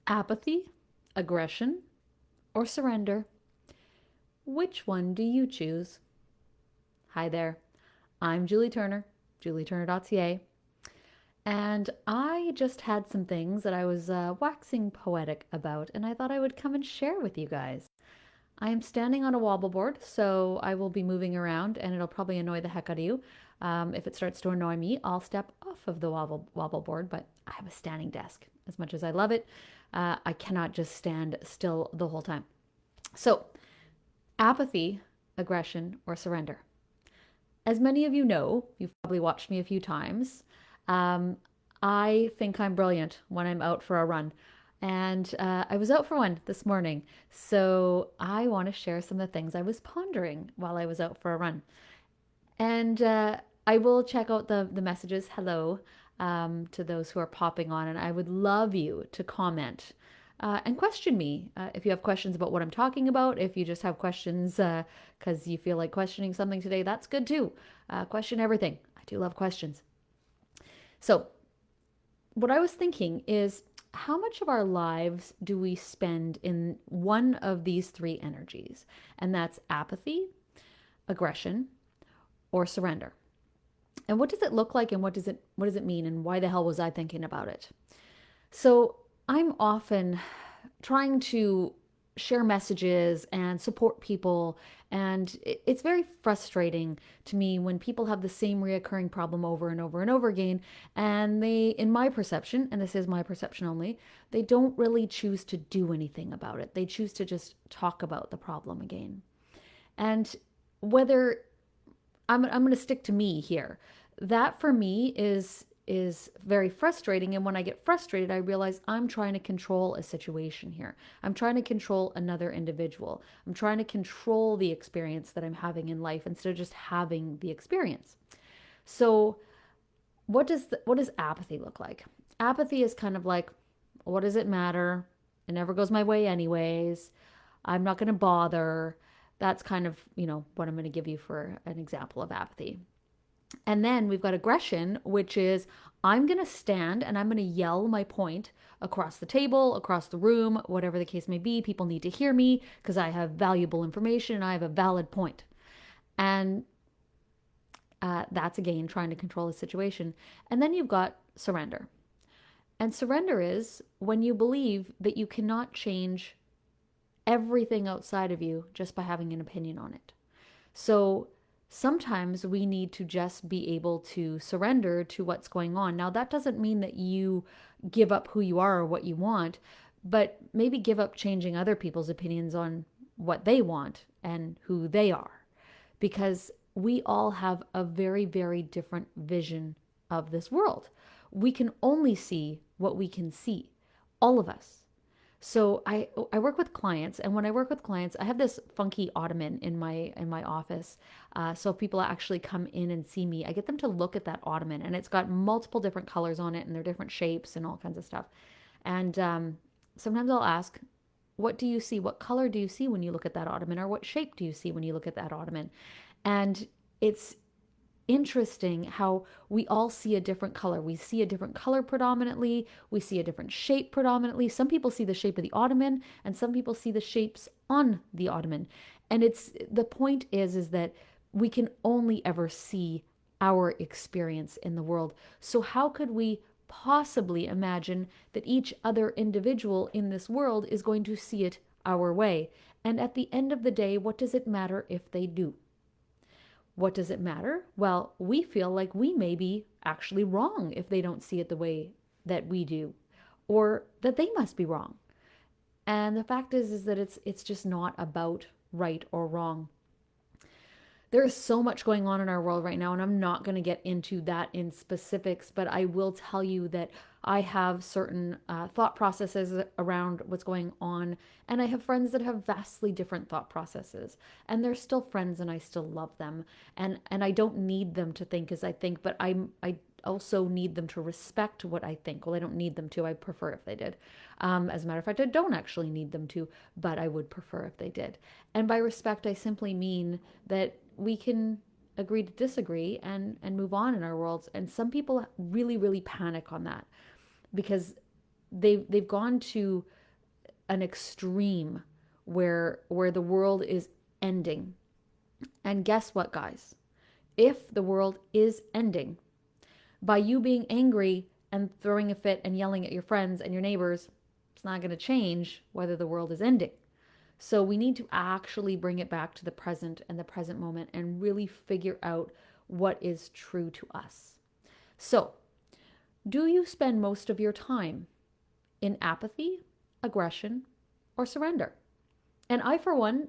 Apathy, aggression, or surrender? Which one do you choose? Hi there. I'm Julie Turner, julieturner.ca, and I just had some things that I was waxing poetic about, and I thought I would come and share with you guys. I am standing on a wobble board, so I will be moving around, and it'll probably annoy the heck out of you. If it starts to annoy me, I'll step off of the wobble board, but I have a standing desk. As much as I love it, I cannot just stand still the whole time. So, apathy, aggression, or surrender. As many of you know, you've probably watched me a few times. Um, I think I'm brilliant when I'm out for a run. And I was out for one this morning. So I want to share some of the things I was pondering while I was out for a run. And I will check out the messages. Hello to those who are popping on. And I would love you to comment and question me if you have questions about what I'm talking about. If you just have questions because you feel like questioning something today, that's good too. Question everything. I do love questions. So, what I was thinking is how much of our lives do we spend in one of these three energies? And that's apathy, aggression, or surrender. And what does it look like and what does it mean and why the hell was I thinking about it? So, I'm often trying to share messages and support people. And it's very frustrating to me when people have the same reoccurring problem over and over and over again. And they, in my perception, and this is my perception only, they don't really choose to do anything about it. They choose to just talk about the problem again. And whether I'm going to stick to me here. That for me is very frustrating, and when I get frustrated I realize I'm trying to control a situation here. I'm trying to control another individual. I'm trying to control the experience that I'm having in life instead of just having the experience. So what does apathy look like? Apathy is kind of like, what does it matter? It never goes my way anyways. I'm not going to bother. That's kind of, what I'm going to give you for an example of apathy. And then we've got aggression, which is I'm going to stand and I'm going to yell my point across the table, across the room, whatever the case may be. People need to hear me because I have valuable information and I have a valid point. And that's again trying to control the situation. And then you've got surrender. And surrender is when you believe that you cannot change everything outside of you just by having an opinion on it. So sometimes we need to just be able to surrender to what's going on. Now, that doesn't mean that you give up who you are or what you want, but maybe give up changing other people's opinions on what they want and who they are. Because we all have a very, very different vision of this world. We can only see what we can see, all of us. So I work with clients, and when I work with clients, I have this funky ottoman in my office. So if people actually come in and see me, I get them to look at that ottoman, and it's got multiple different colors on it, and they're different shapes and all kinds of stuff. And sometimes I'll ask, "What do you see? What color do you see when you look at that ottoman, or what shape do you see when you look at that ottoman?" And it's interesting how we all see a different color. We see a different color predominantly. We see a different shape predominantly. Some people see the shape of the ottoman, and some people see the shapes on the ottoman. And it's the point is that we can only ever see our experience in the world. So how could we possibly imagine that each other individual in this world is going to see it our way? And at the end of the day, what does it matter if they do? What does it matter? Well, we feel like we may be actually wrong if they don't see it the way that we do, or that they must be wrong. And the fact is that it's just not about right or wrong. There is so much going on in our world right now, and I'm not going to get into that in specifics, but I will tell you that I have certain thought processes around what's going on, and I have friends that have vastly different thought processes, and they're still friends, and I still love them, and I don't need them to think as I think, but I also need them to respect what I think. Well, I don't need them to. I prefer if they did. As a matter of fact, I don't actually need them to, but I would prefer if they did. And by respect, I simply mean that we can agree to disagree and move on in our worlds. And some people really, really panic on that because they've gone to an extreme where the world is ending. And guess what, guys? If the world is ending, by you being angry and throwing a fit and yelling at your friends and your neighbors, it's not going to change whether the world is ending. So we need to actually bring it back to the present and the present moment and really figure out what is true to us. So, do you spend most of your time in apathy, aggression, or surrender? And I, for one,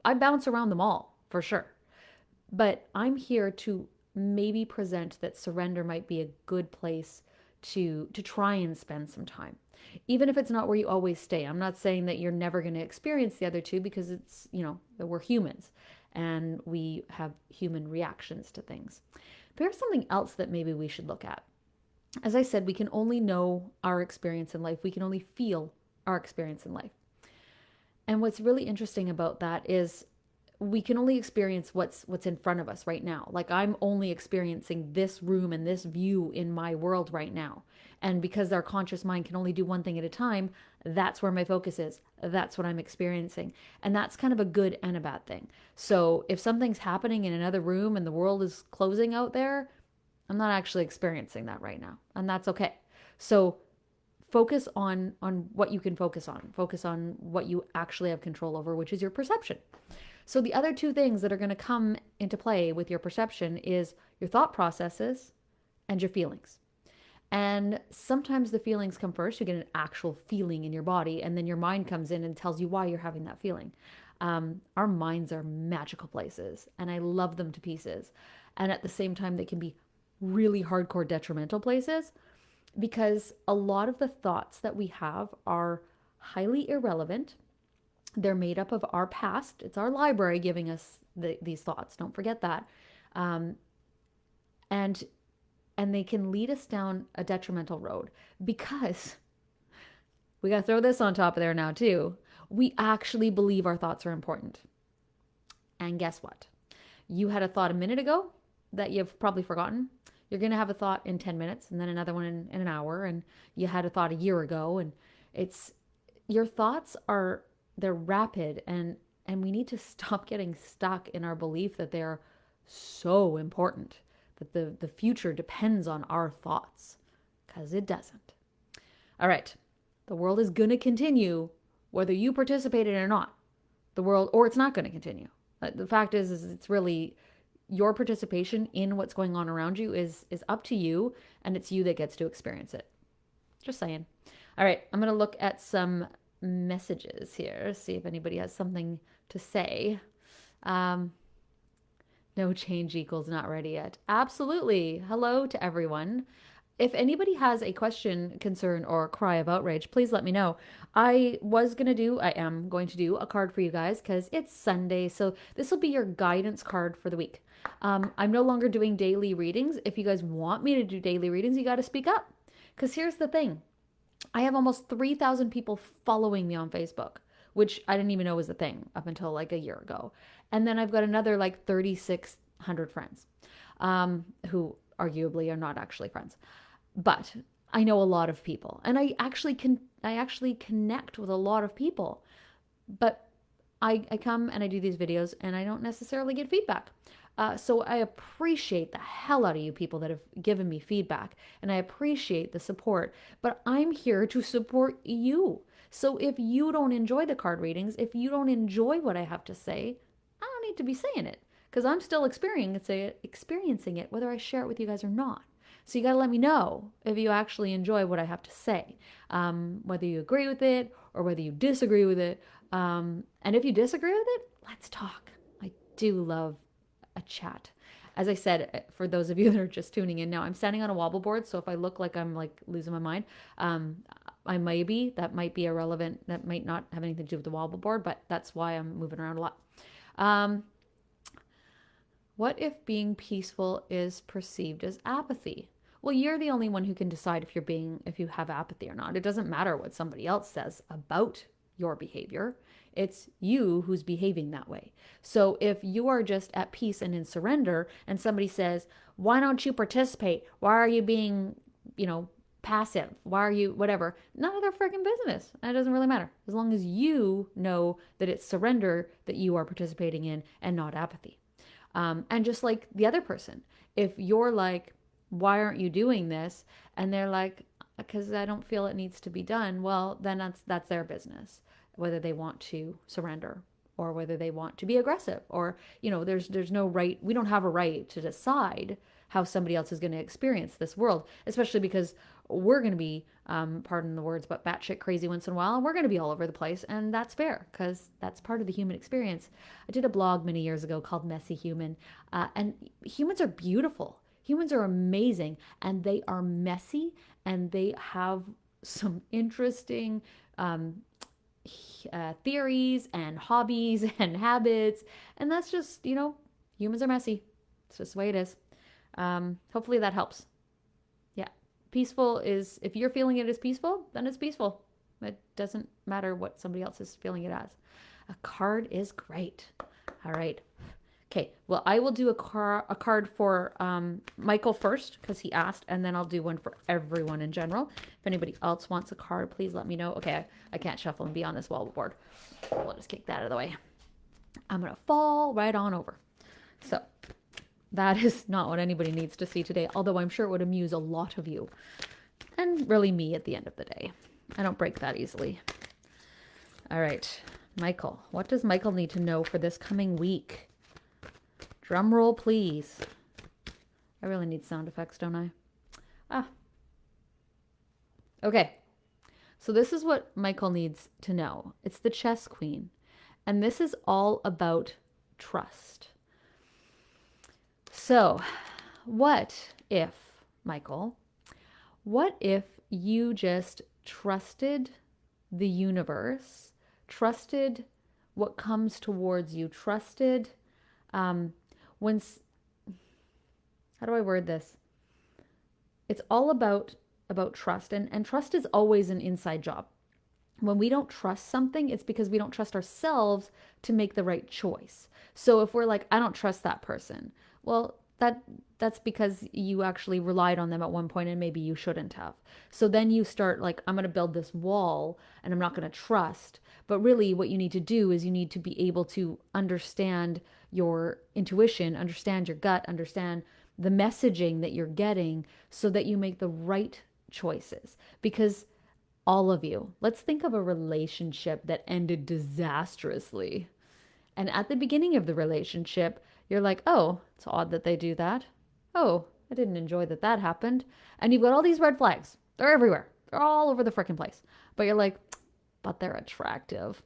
I bounce around them all, for sure. But I'm here to maybe present that surrender might be a good place to try and spend some time. Even if it's not where you always stay. I'm not saying that you're never going to experience the other two, because it's, we're humans and we have human reactions to things. But here's something else that maybe we should look at. As I said, we can only know our experience in life. We can only feel our experience in life. And what's really interesting about that is we can only experience what's in front of us right now. Like, I'm only experiencing this room and this view in my world right now. And because our conscious mind can only do one thing at a time, that's where my focus is. That's what I'm experiencing. And that's kind of a good and a bad thing. So if something's happening in another room and the world is closing out there, I'm not actually experiencing that right now. And that's okay. So focus on what you can focus on. Focus on what you actually have control over, which is your perception. So the other two things that are going to come into play with your perception is your thought processes and your feelings. And sometimes the feelings come first. You get an actual feeling in your body, and then your mind comes in and tells you why you're having that feeling. Our minds are magical places, and I love them to pieces. And at the same time, they can be really hardcore detrimental places, because a lot of the thoughts that we have are highly irrelevant. They're made up of our past. It's our library giving us these thoughts. Don't forget that. And they can lead us down a detrimental road, because we got to throw this on top of there now too. We actually believe our thoughts are important. And guess what? You had a thought a minute ago that you've probably forgotten. You're going to have a thought in 10 minutes and then another one in an hour. And you had a thought a year ago, and your thoughts they're rapid, and we need to stop getting stuck in our belief that they're so important, that the future depends on our thoughts, because it doesn't. All right. The world is going to continue whether you participate in it or not. Or it's not going to continue. The fact is it's really your participation in what's going on around you is up to you, and it's you that gets to experience it. Just saying. All right. I'm going to look at some messages here, see if anybody has something to say. No change equals not ready yet. Absolutely. Hello to everyone. If anybody has a question, concern, or cry of outrage, please let me know. I am going to do a card for you guys because it's Sunday. So this will be your guidance card for the week. I'm no longer doing daily readings. If you guys want me to do daily readings, you got to speak up. Because here's the thing. I have almost 3,000 people following me on Facebook, which I didn't even know was a thing up until like a year ago. And then I've got another like 3,600 friends who arguably are not actually friends. But I know a lot of people, and I actually connect with a lot of people. But I come and I do these videos, and I don't necessarily get feedback. So I appreciate the hell out of you people that have given me feedback, and I appreciate the support, but I'm here to support you. So if you don't enjoy the card readings, if you don't enjoy what I have to say, I don't need to be saying it, because I'm still experiencing it, whether I share it with you guys or not. So you got to let me know if you actually enjoy what I have to say, whether you agree with it or whether you disagree with it. And if you disagree with it, let's talk. I do love a chat. As I said, for those of you that are just tuning in now, I'm standing on a wobble board. So if I look like I'm like losing my mind, that might be irrelevant. That might not have anything to do with the wobble board, but that's why I'm moving around a lot. What if being peaceful is perceived as apathy? Well, you're the only one who can decide if you have apathy or not. It doesn't matter what somebody else says about your behavior. It's you who's behaving that way. So if you are just at peace and in surrender, and somebody says, why don't you participate? Why are you being, passive? Why are you whatever? None of their freaking business. And it doesn't really matter. As long as you know that it's surrender that you are participating in and not apathy. And just like the other person, if you're like, why aren't you doing this? And they're like, because I don't feel it needs to be done. Well, then that's their business, whether they want to surrender or whether they want to be aggressive, or, there's no right. We don't have a right to decide how somebody else is going to experience this world, especially because we're going to be, pardon the words, but batshit crazy once in a while, and we're going to be all over the place, and that's fair because that's part of the human experience. I did a blog many years ago called Messy Human, and humans are beautiful. Humans are amazing, and they are messy, and they have some interesting theories and hobbies and habits, and that's just, humans are messy. It's just the way it is. Hopefully that helps. Yeah. Peaceful is, if you're feeling it as peaceful, then it's peaceful. It doesn't matter what somebody else is feeling it as. A card is great. All right. Okay. Well, I will do a card for Michael first because he asked, and then I'll do one for everyone in general. If anybody else wants a card, please let me know. Okay. I can't shuffle and be on this wall board. We'll just kick that out of the way. I'm going to fall right on over. So that is not what anybody needs to see today, although I'm sure it would amuse a lot of you. And really me at the end of the day. I don't break that easily. All right, Michael. What does Michael need to know for this coming week? Drum roll, please. I really need sound effects, don't I? Okay. So this is what Michael needs to know. It's the Chess Queen. And this is all about trust. So, what if, Michael, what if you just trusted the universe, trusted what comes towards you, trusted how do I word this? It's all about trust, and trust is always an inside job. When we don't trust something, it's because we don't trust ourselves to make the right choice. So if we're like, I don't trust that person, well, that's because you actually relied on them at one point and maybe you shouldn't have. So then you start like, I'm going to build this wall and I'm not going to trust. But really what you need to do is you need to be able to understand your intuition, understand your gut, understand the messaging that you're getting so that you make the right choices. Because all of you, let's think of a relationship that ended disastrously. And at the beginning of the relationship, you're like, oh, it's odd that they do that. Oh, I didn't enjoy that happened. And you've got all these red flags. They're everywhere. They're all over the frickin' place. But you're like, but they're attractive.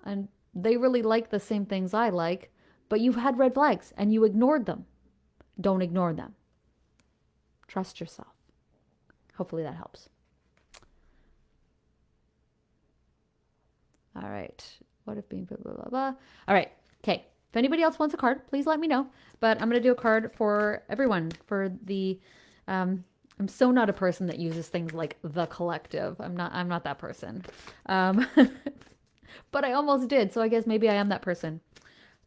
And they really like the same things I like. But you've had red flags and you ignored them. Don't ignore them. Trust yourself. Hopefully that helps. All right. What if being blah, blah, blah, blah. All right. Okay. If anybody else wants a card, please let me know. But I'm going to do a card for everyone for the, I'm so not a person that uses things like the collective. I'm not that person. But I almost did. So I guess maybe I am that person.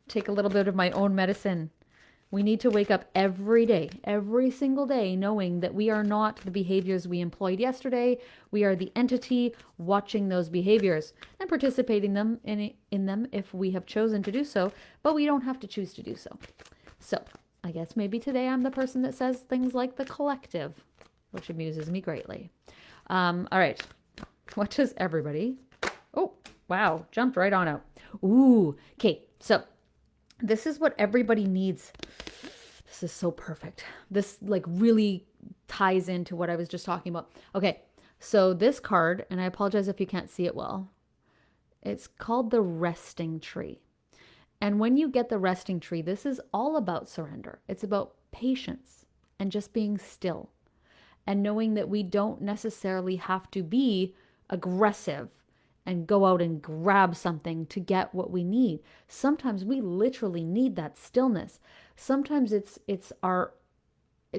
Take a little bit of my own medicine. We need to wake up every day, every single day, knowing that we are not the behaviors we employed yesterday. We are the entity watching those behaviors and participating in them if we have chosen to do so, but we don't have to choose to do so. So I guess maybe today I'm the person that says things like the collective, which amuses me greatly. All right. What does everybody... Oh, wow. Jumped right on out. Ooh. Okay. So this is what everybody needs. This is so perfect. This like really ties into what I was just talking about. Okay, so this card, and I apologize if you can't see it well, it's called the resting tree. And when you get the resting tree, this is all about surrender. It's about patience and just being still and knowing that we don't necessarily have to be aggressive and go out and grab something to get what we need. Sometimes we literally need that stillness. Sometimes it's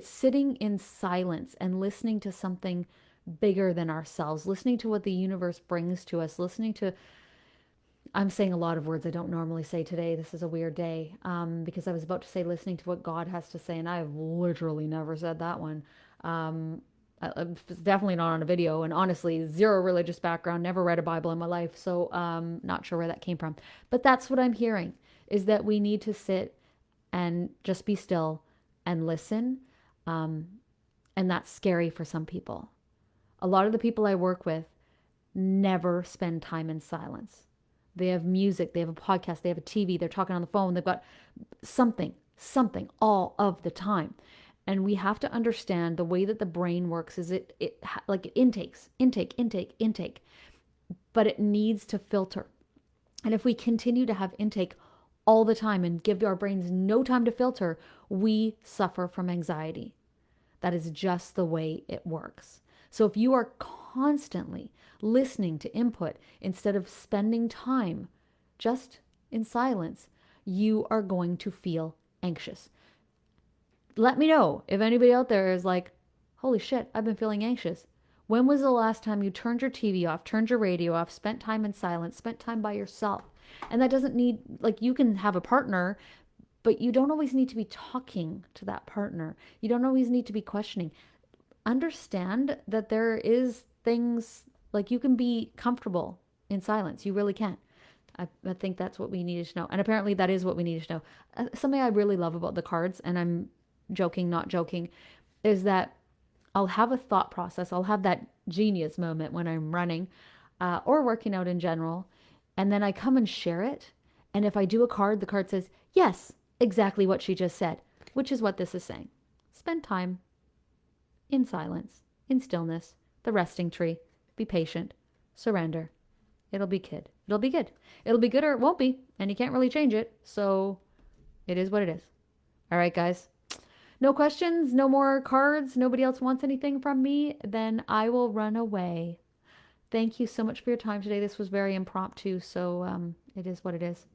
sitting in silence and listening to something bigger than ourselves, listening to what the universe brings to us, listening to... I'm saying a lot of words I don't normally say today. This is a weird day because I was about to say listening to what God has to say, and I have literally never said that one. It's definitely not on a video. And honestly, zero religious background, never read a Bible in my life. So not sure where that came from. But that's what I'm hearing, is that we need to sit and just be still and listen. Um, and that's scary for some people. A lot of the people I work with never spend time in silence. They have music, they have a podcast, they have a TV, they're talking on the phone, they've got something all of the time. And we have to understand the way that the brain works is it like it intake, but it needs to filter. And if we continue to have intake all the time and give our brains no time to filter, we suffer from anxiety. That is just the way it works. So if you are constantly listening to input instead of spending time just in silence, you are going to feel anxious. Let me know if anybody out there is like, holy shit, I've been feeling anxious. When was the last time you turned your TV off, turned your radio off, spent time in silence, spent time by yourself? And that doesn't need, like, you can have a partner, but you don't always need to be talking to that partner. You don't always need to be questioning. Understand that there is things like you can be comfortable in silence. You really can. I think that's what we needed to know. And apparently that is what we needed to know. Something I really love about the cards, and I'm joking, not joking, is that I'll have a thought process. I'll have that genius moment when I'm running or working out in general. And then I come and share it. And if I do a card, the card says, yes, exactly what she just said, which is what this is saying. Spend time in silence, in stillness, the resting tree. Be patient. Surrender. It'll be good. It'll be good. It'll be good or it won't be. And you can't really change it. So it is what it is. All right, guys. No questions, no more cards. Nobody else wants anything from me. Then I will run away. Thank you so much for your time today. This was very impromptu. So it is what it is.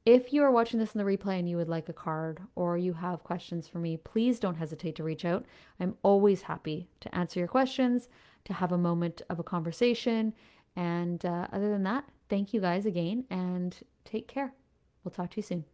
If you are watching this in the replay and you would like a card or you have questions for me, please don't hesitate to reach out. I'm always happy to answer your questions, to have a moment of a conversation. And other than that, thank you guys again and take care. We'll talk to you soon.